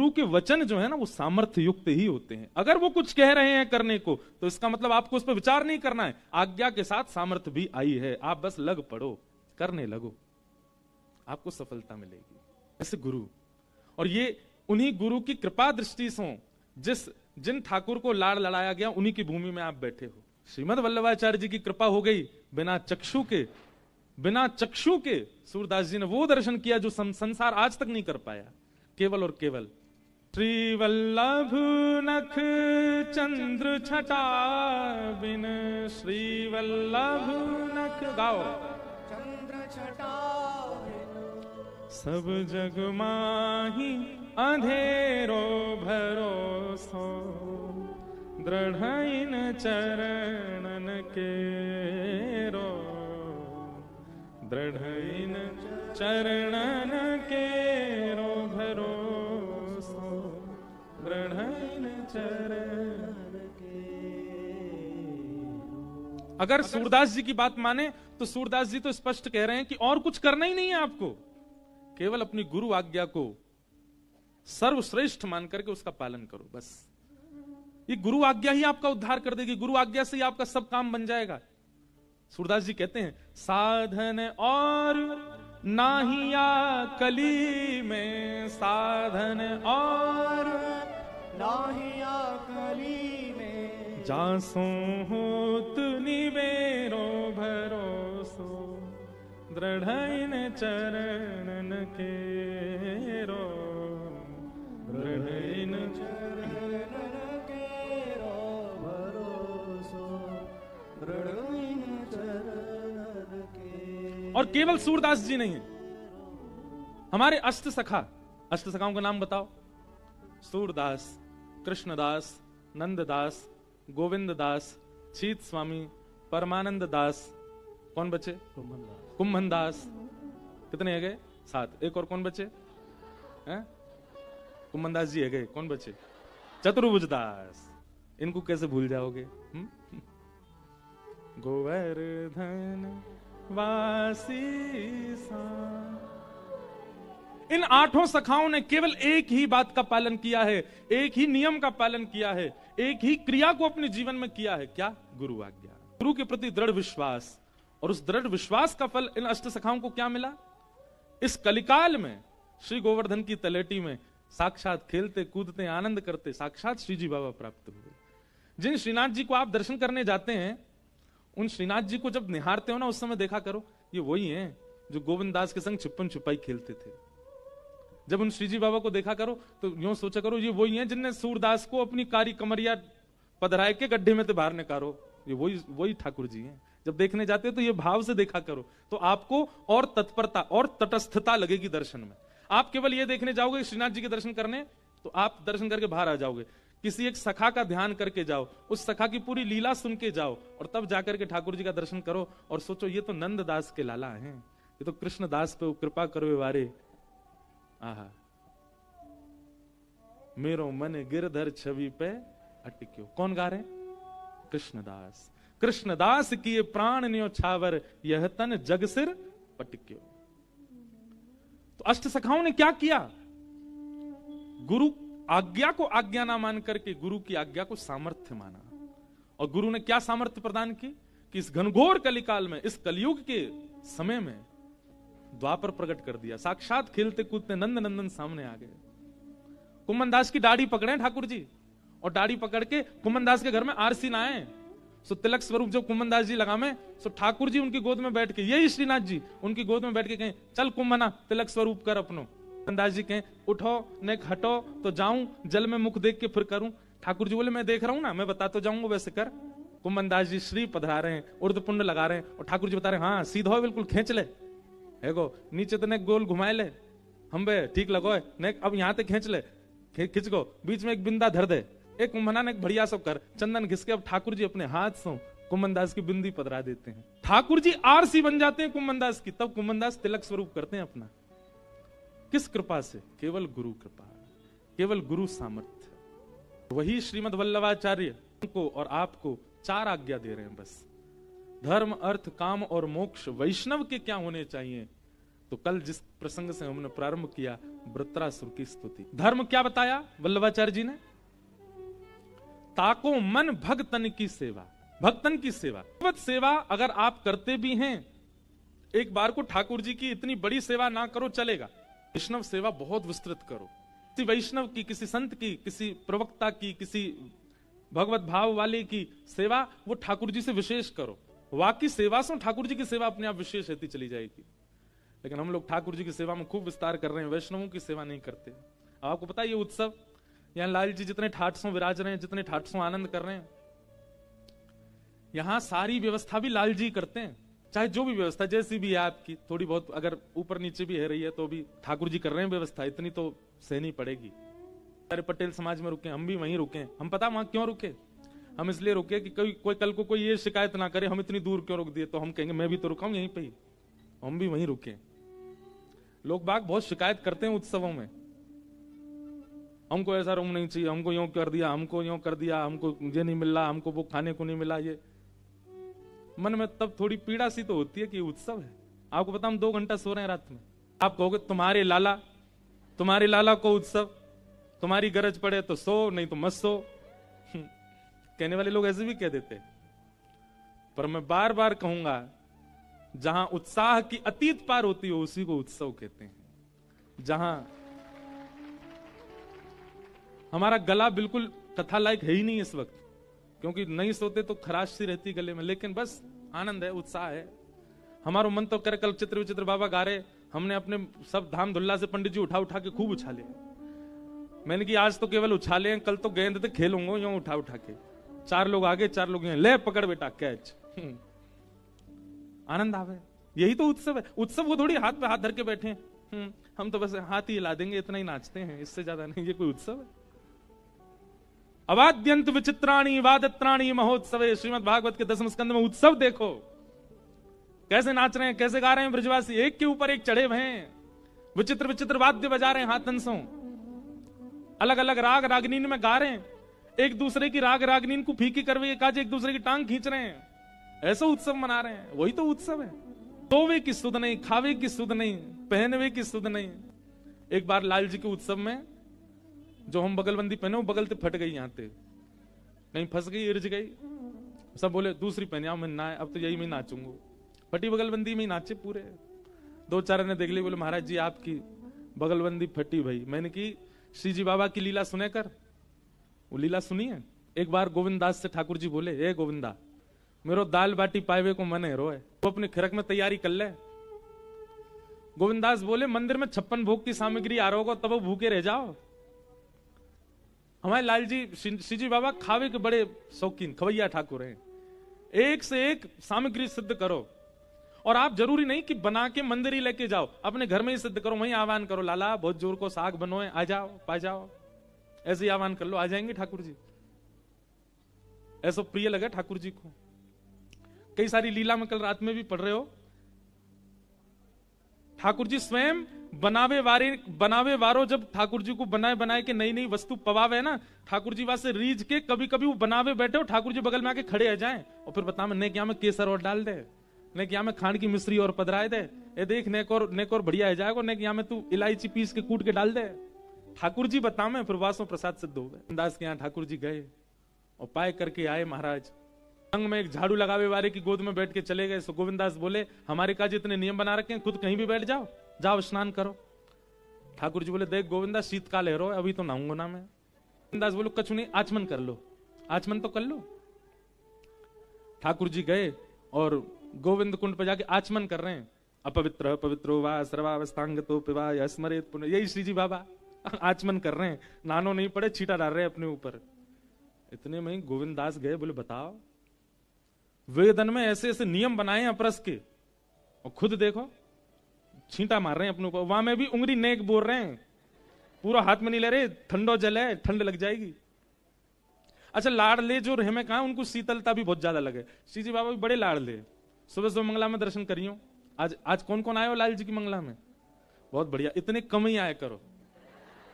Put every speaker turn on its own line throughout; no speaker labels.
गुरु के वचन जो है ना वो सामर्थ्य युक्त ही होते हैं। अगर वो कुछ कह रहे हैं करने को तो इसका मतलब आपको उस पर विचार नहीं करना है, आज्ञा के साथ सामर्थ्य भी आई है, आप बस लग पड़ो, करने लगो, आपको सफलता मिलेगी। ऐसे गुरु, और ये उन्हीं गुरु की कृपा दृष्टि से जिन ठाकुर को लाड़ लड़ाया गया उन्हीं की भूमि में आप बैठे हो। श्रीमद वल्लभाचार्य जी की कृपा हो गई, बिना चक्षु के सूरदास जी ने वो दर्शन किया जो संसार आज तक नहीं कर पाया, केवल और केवल श्री वल्लभ नख चंद्र छटा बिन, श्री वल्लभ नख गाओ चंद्र छटा सब जग माही अंधेरो भरोसो, दृढ़ इन चरणन के रो, दृढ़ इन चरणन के रो भरोसो, दृढ़ इन चरणन के। अगर सूरदास जी की बात माने तो सूरदास जी तो स्पष्ट कह रहे हैं कि और कुछ करना ही नहीं है आपको, केवल अपनी गुरु आज्ञा को सर्वश्रेष्ठ मान करके उसका पालन करो। बस ये गुरु आज्ञा ही आपका उद्धार कर देगी, गुरु आज्ञा से ही आपका सब काम बन जाएगा। सूरदास जी कहते हैं साधन और नाहिया कली में, साधन और नाहिया कली में, जासो होत निबेरो भरोसो, दृढ़ इन चरणन के रो, दृढ़ इन चरणन के रो भरोसो, दृढ़ इन चरणन के। और केवल सूरदास जी नहीं, हमारे अष्ट सखाओं का नाम बताओ। सूरदास, कृष्णदास, नंददास, गोविंददास, छीत स्वामी, परमानंद दास, कौन बचे? कुंभन दास। कितने है गए? 7। एक और कौन बचे? कुंभन दास जी है गए, कौन बचे? चतुर्भुज दास। इनको कैसे भूल जाओगे? गोवर्धन वासी सा। इन 8 सखाओं ने केवल एक ही बात का पालन किया है, एक ही नियम का पालन किया है, एक ही क्रिया को अपने जीवन में किया है। क्या? गुरु आज्ञा, गुरु के प्रति दृढ़ विश्वास। और उस दृढ़ विश्वास का फल इन अष्ट सखाओं को क्या मिला? इस कलिकाल में श्री गोवर्धन की तलेटी में साक्षात खेलते कूदते आनंद करते साक्षात श्रीजी बाबा प्राप्त हुए। जिन श्रीनाथ जी को आप दर्शन करने जाते हैं, उन श्रीनाथ जी को जब निहारते हो ना, उस समय देखा करो ये वही हैं जो गोविंद दास के संग छिपन छुपाई खेलते थे। जब उन श्रीजी बाबा को देखा करो तो यूं सोचा करो ये वही हैं जिनने सूरदास को अपनी कारी कमरिया पधराए के गड्ढे में से बाहर निकालो, ये वही ठाकुर जी हैं। जब देखने जाते हो तो ये भाव से देखा करो, तो आपको और तत्परता और तटस्थता लगेगी दर्शन में। आप केवल ये देखने जाओगे श्रीनाथ जी के दर्शन करने, तो आप दर्शन करके बाहर आ जाओगे। किसी एक सखा का ध्यान करके जाओ, उस सखा की पूरी लीला सुन के जाओ, और तब जाकर के ठाकुर जी का दर्शन करो और सोचो ये तो नंद दास के लाला हैं, ये तो कृष्ण दास पे कृपा करो वारे। आहा, मेरो मन गिरधर छवि पे अटक्यो। कौन गा रहे? कृष्णदास। कृष्णदास किए प्राण न्योछावर, यह तन जग सिर पटक्यो। तो अष्ट सखाओं ने क्या किया? गुरु आज्ञा को आज्ञा ना मान करके गुरु की आज्ञा को सामर्थ्य माना। और गुरु ने क्या सामर्थ्य प्रदान की कि इस घनघोर कलिकाल में, इस कलयुग के समय में द्वापर प्रकट कर दिया। साक्षात खेलते कूदते नंद नंदन सामने आ गए। कुंभन दास की दाढ़ी पकड़े ठाकुर जी, और दाढ़ी पकड़ के कुंभन दास के घर में आरसी ना आए, सो तिलक स्वरूप जब कुंभन दास जी लगावे, सो ठाकुर जी उनकी गोद में बैठ के, यही श्रीनाथ जी उनकी गोद में बैठ के कहें चल कुंभना तिलक स्वरूप कर अपनो। कुंभन दास जी कहें उठो ने हटो तो जाऊं, जल में मुख देख के फिर करूं। ठाकुर जी बोले मैं देख रहा हूं ना, मैं बता तो जाऊंगा, वैसे कर। कुंभन दास जी श्री पधरा रहे हैं, उर्द पुंड लगा रहे हैं, और ठाकुर जी बता रहे हैं हाँ सीधा हो, बिल्कुल खींच ले, देखो नीचे तो ने गोल घुमाए ले, हम बे ठीक लगो है ने, अब यहाँ तक खींच ले, खींच गो, बीच में एक बिंदा धर दे, एक कुंभना ने एक बढ़िया सब कर, चंदन घिसके अब ठाकुर जी अपने हाथ से कुंभन दास की बिंदी पधरा देते हैं। ठाकुर जी आरसी बन जाते हैं कुंभन दास की, तब कुंभन दास तिलक स्वरूप करते हैं अपना। किस कृपा से? केवल गुरु कृपा, केवल गुरु सामर्थ्य। वही श्रीमद वल्लभाचार्य को और आपको 4 आज्ञा दे रहे हैं बस। धर्म, अर्थ, काम और मोक्ष वैष्णव के क्या होने चाहिए, तो कल जिस प्रसंग से हमने प्रारंभ किया, वृत्रासुर की स्तुति, धर्म क्या बताया वल्लभाचार्य जी ने? ताको मन भगतन की सेवा, भक्तन की सेवा। भगवत सेवा अगर आप करते भी हैं, एक बार को ठाकुर जी की इतनी बड़ी सेवा ना करो चलेगा, वैष्णव सेवा बहुत विस्तृत करो। किसी वैष्णव की, किसी संत की, किसी प्रवक्ता की, किसी भगवत भाव वाले की सेवा वो ठाकुर जी से विशेष करो। वाकई सेवा से ठाकुर जी की सेवा अपने आप विशेष रहती चली जाएगी। लेकिन हम लोग ठाकुर जी की सेवा में खूब विस्तार कर रहे हैं, वैष्णवों की सेवा नहीं करते। आपको पता है ये उत्सव, यहाँ लाल जी जितने ठाटसों विराज रहे हैं, जितने ठाटसों आनंद कर रहे हैं, यहां सारी व्यवस्था भी लाल जी करते हैं। चाहे जो भी व्यवस्था जैसी भी है आपकी, थोड़ी बहुत अगर ऊपर नीचे भी है रही है तो भी ठाकुर जी कर रहे हैं व्यवस्था, इतनी तो सहनी पड़ेगी। अरे पटेल समाज में रुके, हम भी वहीं रुके। हम पता वहां क्यों रुके? हम इसलिए रुके कि कोई कल को कोई ये शिकायत ना करे हम इतनी दूर क्यों रुक दिए, तो हम कहेंगे मैं भी तो रुका हूं यहीं पे ही, हम भी वहीं रुके। लोग बाग बहुत शिकायत करते हैं उत्सवों में, हमको ऐसा रूम नहीं चाहिए, हमको यूं कर दिया, हमको यूं कर दिया, हमको ये नहीं मिल रहा, हमको वो खाने को नहीं मिला। ये मन में तब थोड़ी पीड़ा सी तो होती है कि उत्सव है। आपको पता हम 2 घंटा सो रहे हैं रात में, आप कहोगे तुम्हारे लाला को उत्सव, तुम्हारी गरज पड़े तो सो, नहीं तो मत सो। कहने वाले लोग ऐसे भी कह देते, पर मैं बार बार कहूंगा, जहां उत्साह की अतीत पार होती हो उसी को उत्सव कहते हैं। जहां हमारा गला बिल्कुल कथा लायक है ही नहीं इस वक्त, क्योंकि नहीं सोते तो खराश सी रहती गले में, लेकिन बस आनंद है, उत्साह है। हमारा मन तो करे कल चित्र विचित्र बाबा गा रहे, हमने अपने सब धाम धुल्ला से पंडित जी उठा उठा के खूब उछाले। मैंने कि आज तो केवल उछाले हैं, कल तो गेंद पे खेलूंगा यूं उठा उठा के। 4 लोग आगे 4 लोग यहाँ, ले पकड़ बेटा कैच। आनंद आवे, यही तो उत्सव है। उत्सव वो थोड़ी हाथ पे हाथ धर के बैठे हैं, हम तो बस हाथ ही हिला देंगे, इतना ही नाचते हैं, इससे ज्यादा नहीं। ये कोई उत्सव है? अवाद्यंत विचित्राणी वादत्राणी महोत्सव, श्रीमद् भागवत के 10वें स्कंद में उत्सव देखो कैसे नाच रहे हैं, कैसे गा रहे हैं ब्रजवासी, एक के ऊपर एक चढ़े हुए हैं, विचित्र विचित्र वाद्य बजा रहे हैं, हाथ तंसों, अलग अलग राग रागनीन में गा रहे हैं, एक दूसरे की राग रागनीन को फीकी करवे काज एक दूसरे की टांग खींच रहे हैं, ऐसा उत्सव मना रहे हैं। वही तो उत्सव है। सोवे की सुध नहीं, खावे की सुध नहीं, पहनवे की सुध नहीं। एक बार लाल जी के उत्सव में जो हम बगलबंदी पहने वो बगल से फट गई, यहां से कहीं फंस गई, इर्ज गई। सब बोले दूसरी पहने आओ, मैं ना अब तो यही मैं नाचूंगा। फटी बगलबंदी में ही नाचे पूरे। 2-4 ने देख ली, बोले महाराज जी आपकी बगलबंदी फटी भाई। मैंने की श्री जी बाबा की लीला सुने कर, वो लीला सुनी है। एक बार गोविंद दास से ठाकुर जी बोले, ए गोविंदा मेरो दाल बाटी पावे को मन है रोए, वो अपने खिरक में तैयारी कर ले। गोविंदास बोले मंदिर में 56 भोग की सामग्री आ रहा तब वो भूखे रह जाओ। हमारे लाल जी श्री जी बाबा खावे के बड़े शौकीन खवैया ठाकुर हैं, एक से एक सामग्री सिद्ध करो। और आप जरूरी नहीं कि बना के मंदिर ही लेके जाओ, अपने घर में ही सिद्ध करो, वहीं आह्वान करो, लाला बहुत जोर को साग बनोए, आ जाओ पा जाओ, ऐसे ही आह्वान कर लो, आ जाएंगे ठाकुर जी। ऐसा प्रिय लगा ठाकुर जी को। कई सारी लीला में कल रात में भी पढ़ रहे हो, ठाकुर जी स्वयं बनावे वारो जब ठाकुर जी को बनाए के नई नई वस्तु पवावे ना, ठाकुर जी वास्ते रीझ के कभी कभी वो बनावे बैठे हो, ठाकुर जी बगल में आके खड़े आ जाएं और फिर बता ने क्या में केसर और डाल दे, ने क्या में खांड की मिश्री और पधराए दे, ये देख नेक और बढ़िया आ जाएगा, ने क्या में तू इलायची पीस के कूट के डाल दे। ठाकुर जी बता में फिर वासों प्रसाद सिद्ध हो गए। दास के यहाँ ठाकुर जी गए और पाए करके आए महाराज, संग में एक झाड़ू लगावे वाले की गोद में बैठ के चले गए। सो गोविंदास बोले हमारे काज इतने नियम बना रखे हैं, खुद कहीं भी बैठ जाओ, जाओ स्नान करो। ठाकुर जी बोले देख गोविंदा शीतकाल है रो, अभी तो नहाऊंगा ना मैं। गोविंदास बोलो कछु नहीं, आचमन कर लो, आचमन तो कर लो। ठाकुर जी गए और गोविंद कुंड पर जाके आचमन कर रहे हैं। अपवित्र पवित्रो वा सर्वावस्थांगतो पिवा स्मरेत पुनः, यही श्री जी बाबा आचमन कर रहे हैं, नानो नहीं पड़े, छीटा डाल रहे हैं अपने ऊपर। इतने में गोविंदास गए, बोले बताओ वेदन में ऐसे ऐसे नियम बनाए हैं अपरस के, और खुद देखो छींटा मार रहे हैं अपने ऊपर। वहां में भी उंगली नेक बोल रहे हैं, पूरा हाथ में नहीं ले रहे, ठंडो जल है, ठंड लग जाएगी। अच्छा लाड़ले जो रहे में कहा, उनको शीतलता भी बहुत ज्यादा लगे। श्री जी बाबा भी बड़े लाड़ले। सुबह सुबह मंगला में दर्शन करियो। आज कौन कौन आए हो लाल जी की मंगला में? बहुत बढ़िया, इतने कम ही आया करो।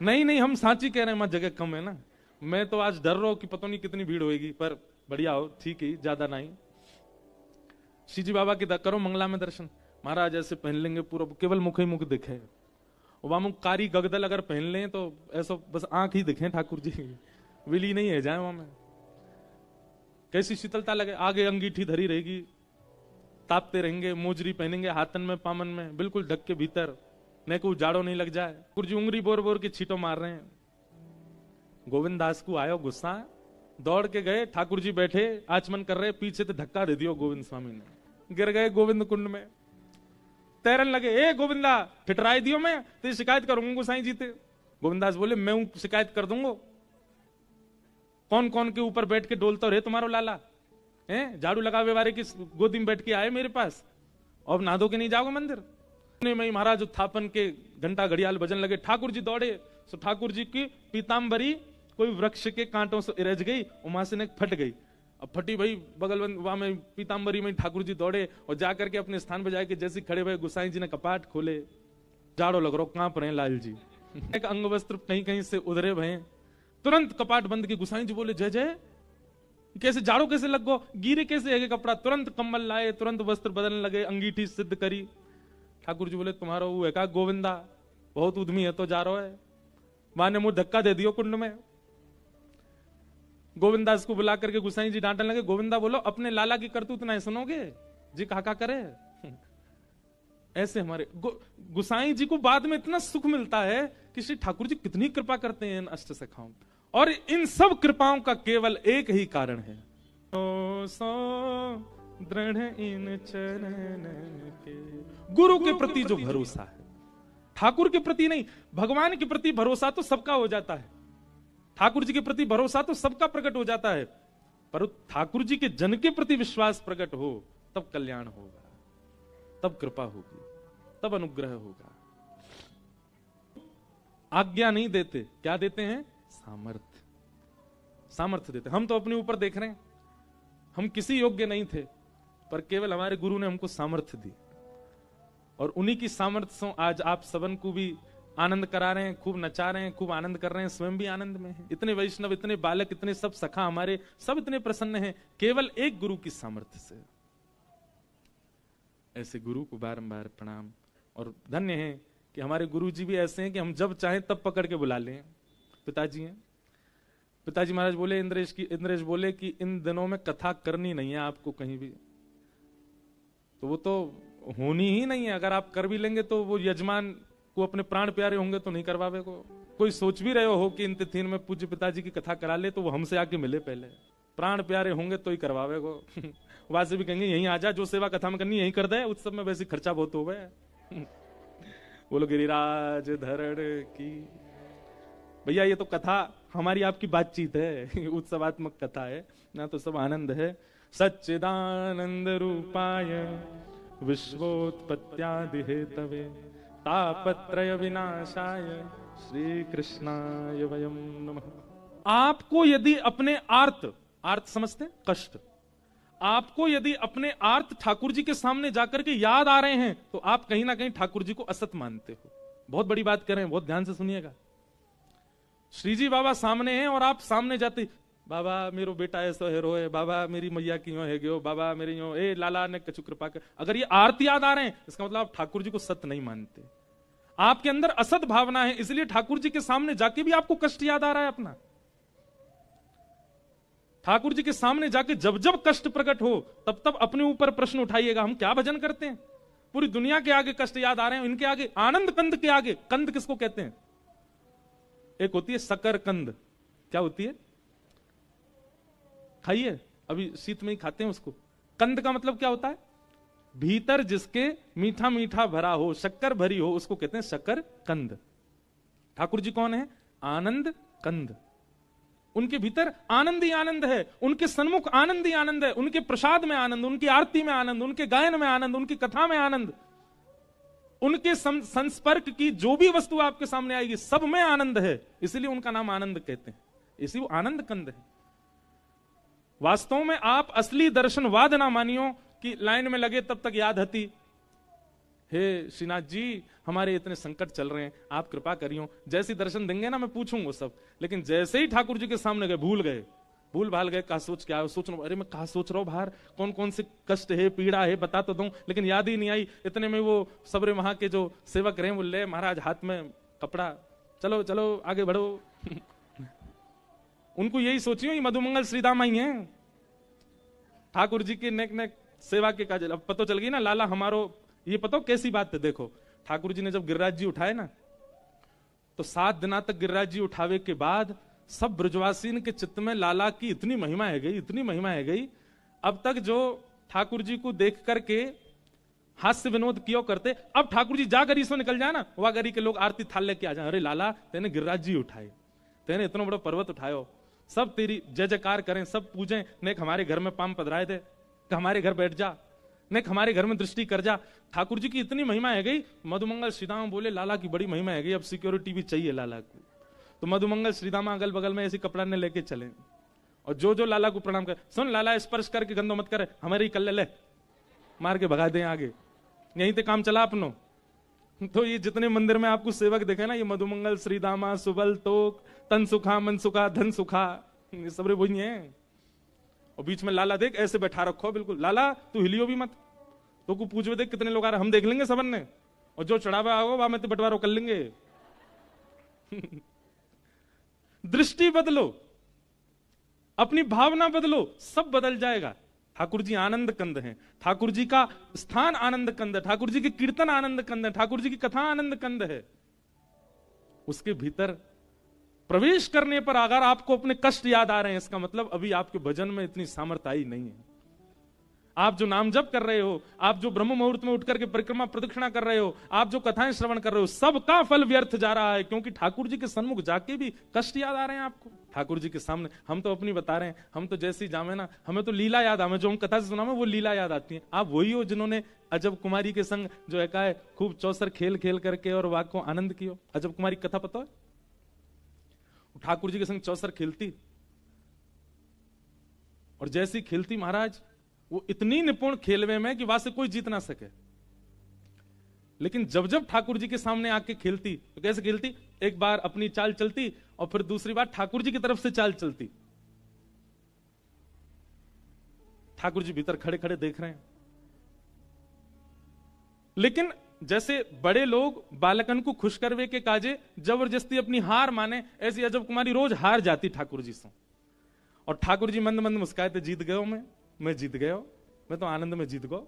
नहीं हम सांची कह रहे हैं, मत जगह कम है ना। मैं तो आज डर रहा हूं कि पता नहीं कितनी भीड़ होगी, पर बढ़िया हो, ठीक है, ज्यादा नहीं। श्री जी बाबा की करो मंगला में दर्शन। महाराज ऐसे पहन लेंगे पूरा, केवल मुख ही मुख दिखे, वहां कारी गगदल अगर पहन लें तो ऐसा बस आंख ही दिखे ठाकुर जी, विली नहीं है जाए वहां में। कैसी शीतलता लगे, आगे अंगीठी धरी रहेगी, तापते रहेंगे, मोजरी पहनेंगे हाथन में पामन में, बिल्कुल ढक के भीतर, न को जाड़ो नहीं लग जाए। ठाकुर जी उंगली बोर बोर की छींटों मार रहे हैं। गोविंद दास को आयो गुस्सा, दौड़ के गए, ठाकुर जी बैठे आचमन कर रहे, पीछे से धक्का दे दियो गोविंद स्वामी ने, गिर गए गोविंद कुंड में, तैरन लगे। ए गोविंदा फिटराई दियो, मैं तेरी शिकायत करूंगा गोसाई जी ते। गोविंदास बोले मैं शिकायत कर दूंगा, कौन कौन के ऊपर बैठ के डोलता रहे तुम्हारो लाला है, झाड़ू लगावे वाले की गोदी में बैठ के आए मेरे पास, और नहा धो के नहीं जाओगे मंदिर। में महाराज उत्थापन के घंटा घड़ियाल बजन लगे, ठाकुर जी दौड़े, तो ठाकुर जी की पीताम्बरी कोई वृक्ष के कांटों से इरज गई, वहां से फट गई। अब फटी भाई बगल वहां में पीताम्बरी में ठाकुर जी दौड़े और जाकर के अपने स्थान पर जाके जैसे खड़े हुए, गोसाई जी ने कपाट खोले, जाड़ो लग रहा, कांप रहे लाल जी, एक अंग वस्त्र कहीं कहीं से उधरे भये, तुरंत कपाट बंद के। गोसाई जी बोले जय जय, कैसे जाड़ो कैसे लग गो, गिरे कैसे है कपड़ा, तुरंत कंबल लाए, तुरंत वस्त्र बदलने लगे, अंगीठी सिद्ध करी। ठाकुर जी बोले तुम्हारा वो है का गोविंदा, बहुत उद्यमी है तो जा रहा है। मां ने मुंह धक्का दे दियो कुंड में। गोविंदास को बुला करके गुसाई जी डांटने लगे, गोविंदा बोलो अपने लाला की करतूत नहीं सुनोगे जी, काका करे। ऐसे हमारे गुसाई जी को बाद में इतना सुख मिलता है कि श्री ठाकुर जी कितनी कृपा करते हैं इन अष्ट सखाओं, और इन सब कृपाओं का केवल एक ही कारण है, सो दृढ़ इन चरणन के, गुरु के प्रति जो भरोसा है, ठाकुर के प्रति नहीं। भगवान के प्रति भरोसा तो सबका हो जाता है, ठाकुर जी के प्रति भरोसा तो सबका प्रकट हो जाता है, पर ठाकुर जी के जन के प्रति विश्वास प्रकट हो तब कल्याण होगा, तब कृपा होगी, तब अनुग्रह होगा। आज्ञा नहीं देते, क्या देते हैं? सामर्थ्य, सामर्थ्य देते। हम तो अपने ऊपर देख रहे हैं, हम किसी योग्य नहीं थे, पर केवल हमारे गुरु ने हमको सामर्थ्य दी, और उन्हीं की सामर्थ्य से आज आप सबन को भी आनंद करा रहे हैं, खूब नचा रहे हैं, खूब आनंद कर रहे हैं, स्वयं भी आनंद में हैं। इतने वैष्णव, इतने बालक, इतने सब सखा हमारे, सब इतने प्रसन्न हैं, केवल एक गुरु की सामर्थ्य से। ऐसे गुरु को बारंबार प्रणाम, और धन्य है कि हमारे गुरु जी भी ऐसे हैं कि हम जब चाहें तब पकड़ के बुला लें। पिताजी हैं, पिताजी महाराज बोले इंद्रेश बोले कि इन दिनों में कथा करनी नहीं है आपको कहीं भी, तो वो तो होनी ही नहीं है। अगर आप कर भी लेंगे तो वो यजमान को अपने प्राण प्यारे होंगे तो नहीं करवावे को। कोई सोच भी रहे हो कि इन तिथिन में पूज्य पिताजी की कथा करा ले, तो वो हमसे आके मिले पहले, प्राण प्यारे होंगे तो ही करवावे को। वहां से भी कहेंगे यहीं आ जा, जो सेवा कथा में करनी यहीं कर दे, उत्सव में वैसे खर्चा बहुत हो गया। बोलो गिरिराज धरण की। भैया ये तो कथा हमारी आपकी बातचीत है, उत्सवात्मक कथा है ना, तो सब आनंद है। सच्चिदानंद रूपाय विश्वोत्पत्त्यादि हेतवे तापत्रय विनाशाय श्री कृष्णाय वयम नमः। आपको यदि अपने आर्त समझते हैं, कष्ट, आपको यदि अपने आर्त ठाकुर जी के सामने जाकर के याद आ रहे हैं, तो आप कहीं ना कहीं ठाकुर जी को असत मानते हो। बहुत बड़ी बात कर रहे हैं, बहुत ध्यान से सुनिएगा। श्रीजी बाबा सामने हैं और आप सामने जाते, बाबा मेरो बेटा ऐसा है रोए, बाबा मेरी मैया क्यों है गयो, बाबा मेरी यो, ए लाला ने कछु कृपा कर। अगर ये आरती याद आ रहे हैं, इसका मतलब आप ठाकुर जी को सत्य नहीं मानते, आपके अंदर असत भावना है, इसलिए ठाकुर जी के सामने जाके भी आपको कष्ट याद आ रहा है अपना। ठाकुर जी के सामने जाके जब जब कष्ट प्रकट हो, तब तब अपने ऊपर प्रश्न उठाइएगा, हम क्या भजन करते हैं? पूरी दुनिया के आगे कष्ट याद आ रहे हैं, इनके आगे, आनंद कंद के आगे। कंद किसको कहते हैं? एक होती है शकर कंद। क्या होती है? खाइए, अभी शीत में ही खाते हैं उसको। कंद का मतलब क्या होता है? भीतर जिसके मीठा मीठा भरा हो, शक्कर भरी हो, उसको कहते हैं शकर कंद। ठाकुर जी कौन है? आनंद कंद। उनके भीतर आनंद ही आनंद है, उनके सन्मुख आनंद ही आनंद है, उनके प्रसाद में आनंद, उनकी आरती में आनंद, उनके गायन में आनंद, उनकी कथा में आनंद, उनके संस्पर्क की जो भी वस्तु आपके सामने आएगी सब में आनंद है, इसलिए उनका नाम आनंद कहते हैं, इसी वो आनंद कंद है। वास्तव में आप असली दर्शनवाद ना मानियो कि लाइन में लगे तब तक याद हती, हे श्रीनाथ जी हमारे इतने संकट चल रहे हैं, आप कृपा करियो, जैसी दर्शन देंगे ना मैं पूछूंगा सब, लेकिन जैसे ही ठाकुर जी के सामने गए भूल गए, भूल भाल गए, कहा सोच क्या सोच रहा हूं, अरे मैं कहा सोच रहा हूं बाहर कौन कौन से कष्ट है, पीड़ा है, बता तो दूं, लेकिन याद ही नहीं आई। इतने में वो सबरे वहां के जो सेवक रहे, वो ले महाराज हाथ में कपड़ा, चलो चलो आगे बढ़ो। उनको यही सोचियो ये मधुमंगल श्रीदामा ही है, ठाकुर जी के नेक नेक सेवा के काज। अब पता चल गई ना लाला हमारो, ये पता कैसी बात है। देखो ठाकुर जी ने जब गिरिराज जी उठाए ना, तो 7 दिना तक गिरिराज जी उठावे के बाद सब ब्रजवासीन के चित्त में लाला की इतनी महिमा है गई, इतनी महिमा है गई। अब तक जो ठाकुर जी को देख करके हास्य विनोद कियो करते, अब ठाकुर जी जाकर इसमें निकल जाए ना, वहां गरी के लोग आरती थाल लेके आ जाए, अरे लाला तेने गिरिराज जी उठाए, तेने इतना बड़ा पर्वत उठायो, सब तेरी जय जयकार करें, सब पूजें, नेक हमारे घर में पाम पधराए दे, हमारे घर बैठ जा, नेक हमारे घर में दृष्टि कर जा। ठाकुर जी की इतनी महिमा है गई। मधुमंगल श्रीदामा बोले लाला की बड़ी महिमा है गई, अब सिक्योरिटी भी चाहिए लाला को। तो मधुमंगल श्रीदामा अगल बगल में ऐसी कपड़ा ने लेके चले, और जो जो लाला को प्रणाम कर, सुन लाला स्पर्श करके गंदो मत करे, हमारे ही कल ले मार के भगा दें आगे, यहीं ते काम चला अपनो। तो ये जितने मंदिर में आपको सेवक देखे ना, ये मधुमंगल श्रीदामा, सुबल तोक, तन सुखा, मन सुखा, धन सुखा, ये सब वही है। और बीच में लाला देख ऐसे बैठा रखो बिल्कुल, लाला तू हिलियो भी मत, तो को पूछ देख कितने लोग आ रहे, हम देख लेंगे सबन ने, और जो चढ़ावा आओ वहां में तो बंटवारा कर लेंगे। दृष्टि बदलो, अपनी भावना बदलो, सब बदल जाएगा। ठाकुर जी आनंद कंद हैं, ठाकुर जी का स्थान आनंद कंद है, ठाकुर जी के कीर्तन आनंद कंद है, ठाकुर जी की कथा आनंद कंद है। उसके भीतर प्रवेश करने पर अगर आपको अपने कष्ट याद आ रहे हैं, इसका मतलब अभी आपके भजन में इतनी सामर्थ्य आई नहीं है। आप जो नाम जप कर रहे हो, आप जो ब्रह्म मुहूर्त में उठकर के परिक्रमा प्रदक्षिणा कर रहे हो, आप जो कथाएं श्रवण कर रहे हो, सबका फल व्यर्थ जा रहा है, क्योंकि ठाकुर जी के सन्मुख जाके भी कष्ट याद आ रहे हैं आपको। ठाकुर जी के सामने हम तो अपनी बता रहे हैं, हम तो जैसी जामे ना, हमें तो लीला याद, हमें जो हम कथा से सुना वो लीला याद आती है। आप वही हो जिन्होंने अजब कुमारी के संग जो है का खूब चौसर खेल खेल करके और वाक को आनंद किया। अजब कुमारी कथा पता है, ठाकुर जी के संग चौसर खेलती, और जैसी खेलती महाराज, वो इतनी निपुण खेलवे में कि वहां से कोई जीत ना सके। लेकिन जब जब ठाकुर जी के सामने आके खेलती, तो कैसे खेलती, एक बार अपनी चाल चलती और फिर दूसरी बार ठाकुर जी की तरफ से चाल चलती। ठाकुर जी भीतर खड़े खड़े देख रहे हैं। लेकिन जैसे बड़े लोग बालकन को खुश करवे के काजे जबरदस्ती अपनी हार माने, ऐसी अजब कुमारी रोज हार जाती ठाकुर जी से। और ठाकुर जी मंद मंद मुस्काए थे, जीत गयो मैं जीत गयो, मैं तो आनंद में जीत गो।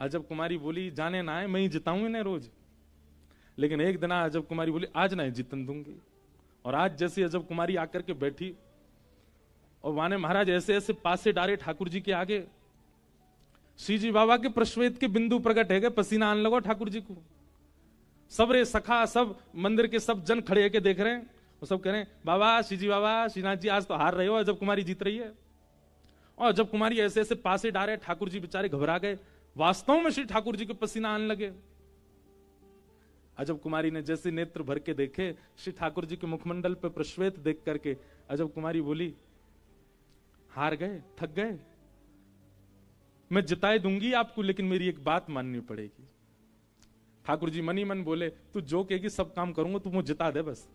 अजब कुमारी बोली जाने ना है, मैं ही जिताऊं इन्हें रोज। लेकिन एक दिन अजब कुमारी बोली आज ना जीतन दूंगी। और आज जैसी अजब कुमारी आकर के बैठी, और वाने महाराज ऐसे ऐसे पासे डारे ठाकुर जी के आगे, श्री जी बाबा के प्रश्वेत के बिंदु प्रकट है गए, पसीना आने लगो ठाकुर जी को। सब रे सखा, सब मंदिर के सब जन खड़े के देख रहे हैं, वो सब कह रहे हैं बाबा, श्री जी बाबा, श्रीनाथ जी आज तो हार रहे हो, अजब कुमारी जीत रही है। और जब कुमारी ऐसे ऐसे पासे डारे, ठाकुर जी बेचारे घबरा गए, वास्तव में श्री ठाकुर जी के पसीना आने लगे। अजब कुमारी ने जैसे नेत्र भर के देखे श्री ठाकुर जी के मुखमंडल पर प्रश्वेत देख करके, अजब कुमारी बोली हार गए, थक गए, मैं जिताए दूंगी आपको, लेकिन मेरी एक बात माननी पड़ेगी। ठाकुर जी मनी मन बोले तू जो कहेगी सब काम करूंगा, तू मुझे जिता दे बस।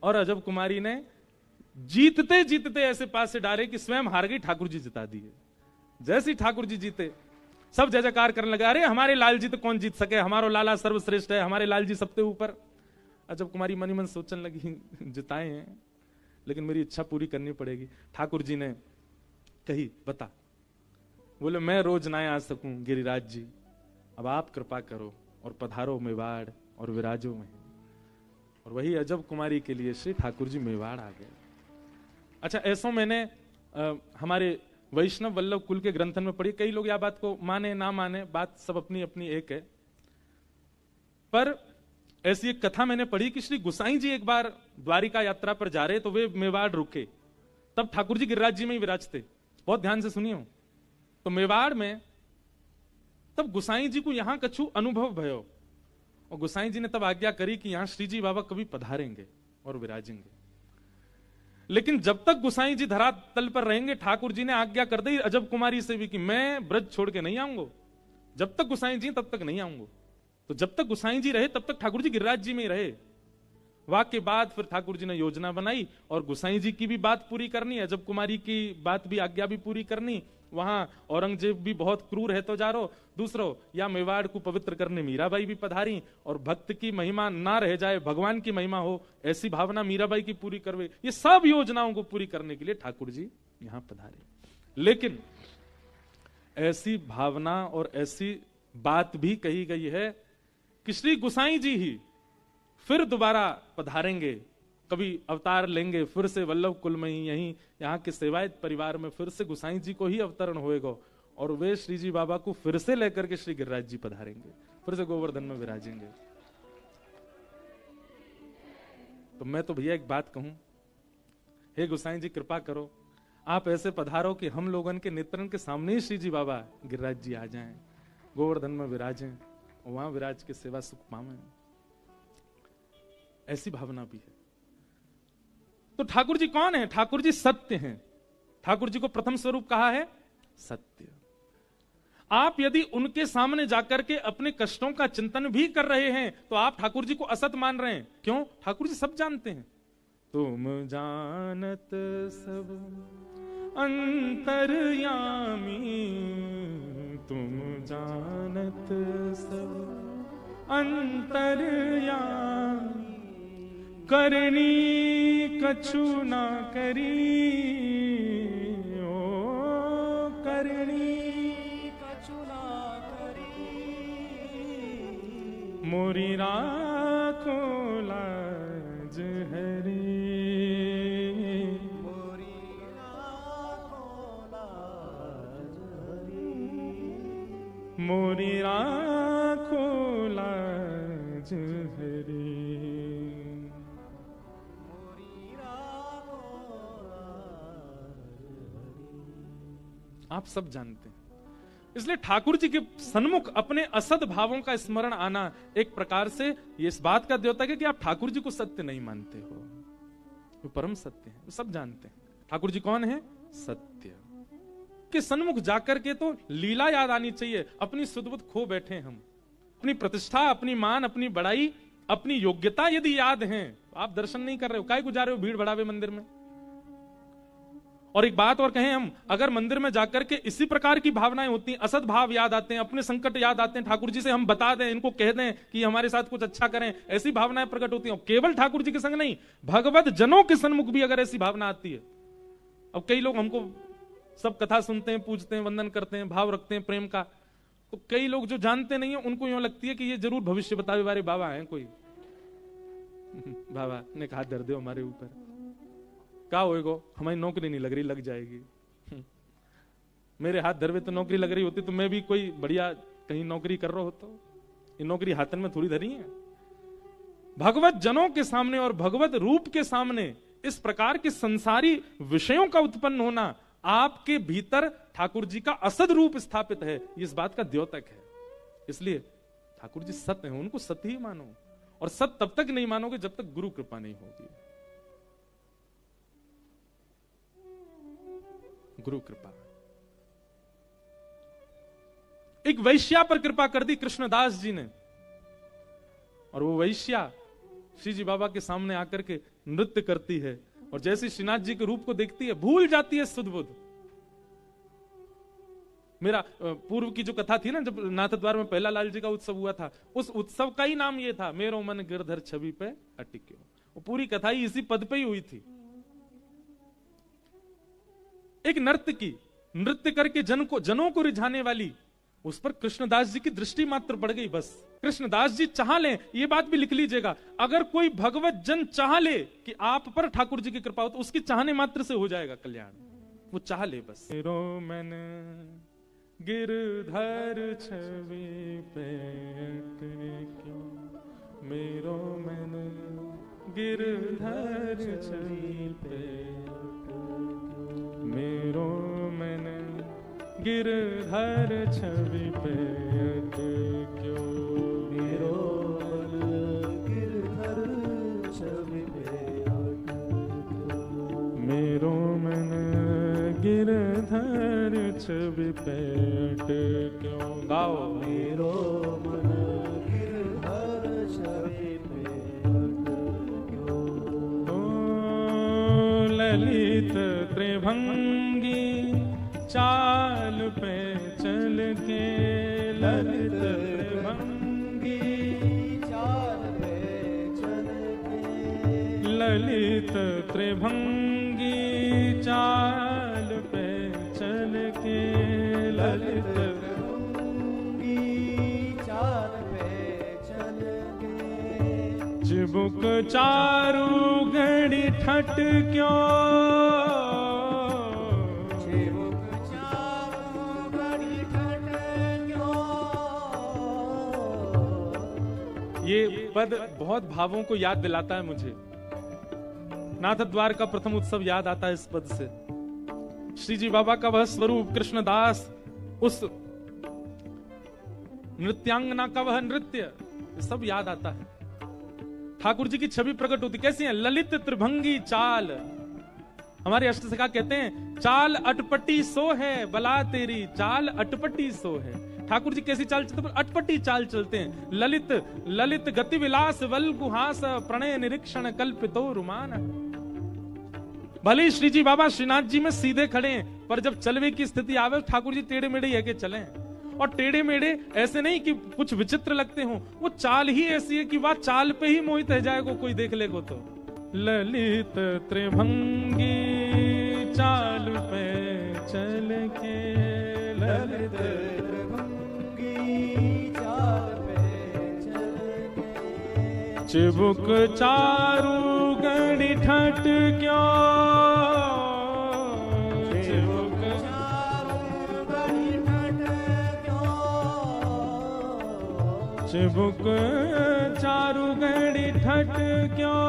और अजब कुमारी ने जीतते जीतते ऐसे पास से डाले कि स्वयं हार गई, ठाकुर जी जिता दिए। जैसे ही ठाकुर जी जीते, सब जय जयकार करने लगे, अरे हमारे लाल जी तो कौन जीत सके, हमारो लाला सर्वश्रेष्ठ है, हमारे लाल जी सबसे ऊपर। अजब कुमारी मनी मन सोचने लगी जिताए हैं, लेकिन मेरी इच्छा पूरी करनी पड़ेगी। ठाकुर जी ने कही बता, बोले मैं रोज ना आ सकूं गिरिराज जी, अब आप कृपा करो और पधारो मेवाड़ और विराजो में। और वही अजब कुमारी के लिए श्री ठाकुर जी मेवाड़ आ गए। अच्छा, ऐसा मैंने हमारे वैष्णव वल्लभ कुल के ग्रंथन में पढ़ी। कई लोग यह बात को माने ना माने, बात सब अपनी अपनी एक है, पर ऐसी एक कथा मैंने पढ़ी कि श्री गुसाई जी एक बार द्वारिका यात्रा पर जा रहे, तो वे मेवाड़ रुके, तब ठाकुर जी गिरिराज जी में ही विराजते। बहुत ध्यान से सुनियो। तो मेवाड़ में तब गुसाई जी को यहां कछु अनुभव भयो, और गुसाई जी ने तब आज्ञा करी कि यहां श्री जी बाबा कभी पधारेंगे और विराजेंगे। लेकिन जब तक गुसाई जी धरातल पर रहेंगे, ठाकुर जी ने आज्ञा कर दी अजब कुमारी से भी कि मैं ब्रज छोड़ के नहीं आऊंगा, जब तक गुसाई जी तब तक नहीं आऊंगा। तो जब तक गुसाई जी रहे तब तक ठाकुर जी गिरिराज जी में ही रहे। वाक्य बाद फिर ठाकुर जी ने योजना बनाई और गुसाई जी की भी बात पूरी करनी है, जब कुमारी की बात भी आज्ञा भी पूरी करनी। वहां औरंगजेब भी बहुत क्रूर है तो जा रो, दूसरो या मेवाड़ को पवित्र करने मीराबाई भी पधारी, और भक्त की महिमा ना रह जाए, भगवान की महिमा हो, ऐसी भावना मीराबाई की पूरी करवे। ये सब योजनाओं को पूरी करने के लिए ठाकुर जी यहां पधारे। लेकिन ऐसी भावना और ऐसी बात भी कही गई है कि श्री गुसाई जी ही फिर दोबारा पधारेंगे, कभी अवतार लेंगे, फिर से वल्लभ कुल में ही यहीं यहाँ के सेवायत परिवार में फिर से गुसाई जी को ही अवतरण होएगा, और वे श्री जी बाबा को फिर से लेकर के श्री गिरिराज जी पधारेंगे, फिर से गोवर्धन में विराजेंगे। तो मैं तो भैया एक बात कहूं, हे गुसाई जी कृपा करो, आप ऐसे पधारो कि हम लोगन के नेत्रन के सामने ही श्री जी बाबा गिरिराज जी आ जाएं, गोवर्धन में विराजें, वहां विराज के सेवा सुख पावें। ऐसी भावना भी है। तो ठाकुर जी कौन है? ठाकुर जी सत्य हैं। ठाकुर जी को प्रथम स्वरूप कहा है सत्य। आप यदि उनके सामने जाकर के अपने कष्टों का चिंतन भी कर रहे हैं तो आप ठाकुर जी को असत मान रहे हैं। क्यों? ठाकुर जी सब जानते हैं। तुम जानत सब अंतर्यामी, तुम जानत सब अंतर्यामी, करनी कछु ना करी, ओ करनी कछु ना करी, मोरी राखो लाज हरी, मोरी राखो लाज हरी, मोरी राखो लाज हरी। आप सब जानते हैं, इसलिए ठाकुर जी के सन्मुख अपने असद भावों का स्मरण आना एक प्रकार से ये इस बात का द्योतक है कि आप ठाकुर जी को सत्य नहीं मानते हो। वो परम सत्य है, वो सब जानते हैं। ठाकुर जी कौन है? सत्य। के सन्मुख जाकर के तो लीला याद आनी चाहिए। अपनी सुध-बुध खो बैठे हम, अपनी प्रतिष्ठा, अपनी मान, अपनी बड़ाई, अपनी योग्यता यदि याद है, आप दर्शन नहीं कर रहे हो, काहे को जा रहे हो भीड़ भड़ावे मंदिर में? और एक बात और कहें हम, अगर मंदिर में जाकर के इसी प्रकार की भावनाएं होती हैं, असद भाव याद आते हैं, अपने संकट याद आते हैं, ठाकुर जी से हम बता दें, इनको कह दें कि हमारे साथ कुछ अच्छा करें, ऐसी भावनाएं प्रकट होती हैं। केवल ठाकुर जी के संग नहीं, भगवत जनों के सन्मुख भी अगर ऐसी भावना आती है। अब कई लोग हमको सब कथा सुनते हैं, पूजते हैं, वंदन करते हैं, भाव रखते हैं प्रेम का, तो कई लोग जो जानते नहीं है उनको यूं लगती है कि ये जरूर भविष्य बतावे वाले बाबा हैं कोई। बाबा ने कहा धर दो हमारे ऊपर, क्या होएगा, हमारी नौकरी नहीं लग रही, लग जाएगी। मेरे हाथ धरवे तो नौकरी लग रही होती तो मैं भी कोई बढ़िया कहीं नौकरी कर रहा होता। ये नौकरी हाथन में थोड़ी धरी है। भगवत जनों के सामने और भगवत रूप के सामने इस प्रकार के संसारी विषयों का उत्पन्न होना, आपके भीतर ठाकुर जी का असद रूप स्थापित है, इस बात का द्योतक है। इसलिए ठाकुर जी सत्य है, उनको सत्य ही मानो। और सत्य तब तक नहीं मानोगे जब तक गुरु कृपा नहीं होगी। गुरु कृपा। एक वैश्या पर कृपा कर दी कृष्णदास जी ने, और वो वैश्या श्री जी बाबा के सामने आकर के नृत्य करती है, और जैसे श्रीनाथ जी के रूप को देखती है भूल जाती है सुध-बुध। मेरा पूर्व की जो कथा थी ना, जब नाथ द्वार में पहला लाल जी का उत्सव हुआ था, उस उत्सव का ही नाम ये था, मेरो मन गिरधर छवि पे अटिक्यो। वो पूरी कथा ही इसी पद पे ही हुई थी। एक नर्तकी नृत्य करके जनों को रिझाने वाली, उस पर कृष्णदास जी की दृष्टि मात्र पड़ गई। बस कृष्णदास जी चाह ले, ये बात भी लिख लीजिएगा, अगर कोई भगवत जन चाह ले कि आप पर ठाकुर जी की कृपा हो, तो उसकी चाहने मात्र से हो जाएगा कल्याण। वो चाह ले बस। मेरो मन गिरधर छवि पे अटक्यो, मेरो मन गिरधर छवि पे, मेरो मन गिरधर छवि पे अटक्यो, मेरो मन गिरधर छवि पे अटक्यो, मेरो मन गिरधर छवि पे अटक्यो। गाओ। मेरो मन गिरधर छवि पे अटक्यो, ललित त्रिभंगी चाल पे चल के, ललित त्रिभंगी
चाल पे चल के,
ललित त्रिभंगी चाल पे चल के, ललित
त्रिभंगी चाल पे चल के।
चिबुक चारू घड़ी ठट क्यों,
चिबुक चारू घड़ी ठट क्यों।
ये पद बहुत भावों को याद दिलाता है मुझे। नाथ द्वार का प्रथम उत्सव याद आता है इस पद से। श्री जी बाबा का वह स्वरूप कृष्णदास, उस नृत्यांगना का वह नृत्य, सब याद आता है। ठाकुर जी की छवि प्रकट होती कैसी है? ललित त्रिभंगी चाल। हमारे अष्टसिखा कहते हैं चाल अटपटी सो है बला तेरी, चाल अटपटी सो है। ठाकुर जी कैसी चाल चलते? अटपटी चाल चलते हैं। ललित ललित गति विलास वल गुहास, प्रणय निरीक्षण कल्पितो रुमान। भले ही श्री जी बाबा श्रीनाथ जी में सीधे खड़े हैं, पर जब चलवे की स्थिति आवे ठाकुर जी टेढ़े मेढ़े है के चले। और टेढ़े मेढ़े ऐसे नहीं कि कुछ विचित्र लगते हो, वो चाल ही ऐसी है कि वह चाल पे ही मोहित रह जाएगा कोई देख लेगो तो। ललित त्रिभंगी चाल पे चल के, ललित
त्रिभंगी चाल पे चल के।
चिबुक चारू घड़ी ठट क्यों, चिबुक
चारू घड़ी ठट क्यों।
चिबुक चारू घड़ी ठट क्यों,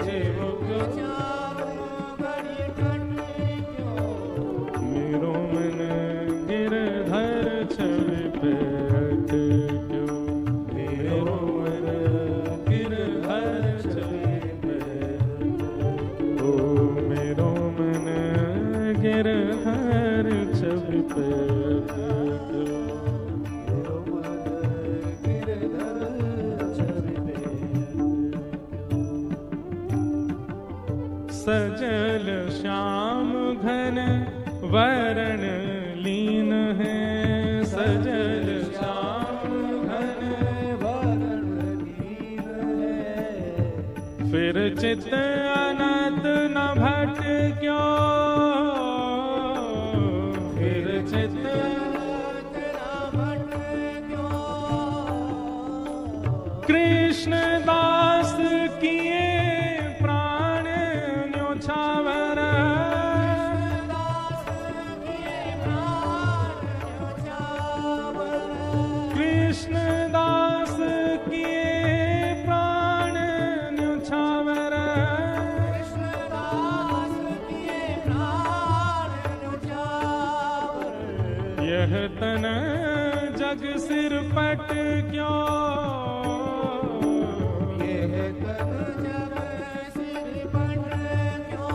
चिबुक
चारू घड़ी ठट क्यों।
मेरो मन गिरधर छवि पे अट क्यों, मेरो मन गिरधर छवि पे ओ मेरो मन गिरधर छवि पे अट क्यों।
मेरो मन गिरधर छवि पे
सजल श्याम घन वरण लीन है, सजल श्याम घन
वरण लीन है।
फिर चित अनंत न भट क्यों, फिर चित
भट क्यों।
कृष्ण दास किए प्राण न्योछावर, कृष्ण दास किए प्राण न्योछावर। यह तन जग सिर पट क्यों,
यह तन जग सिर पट क्यों।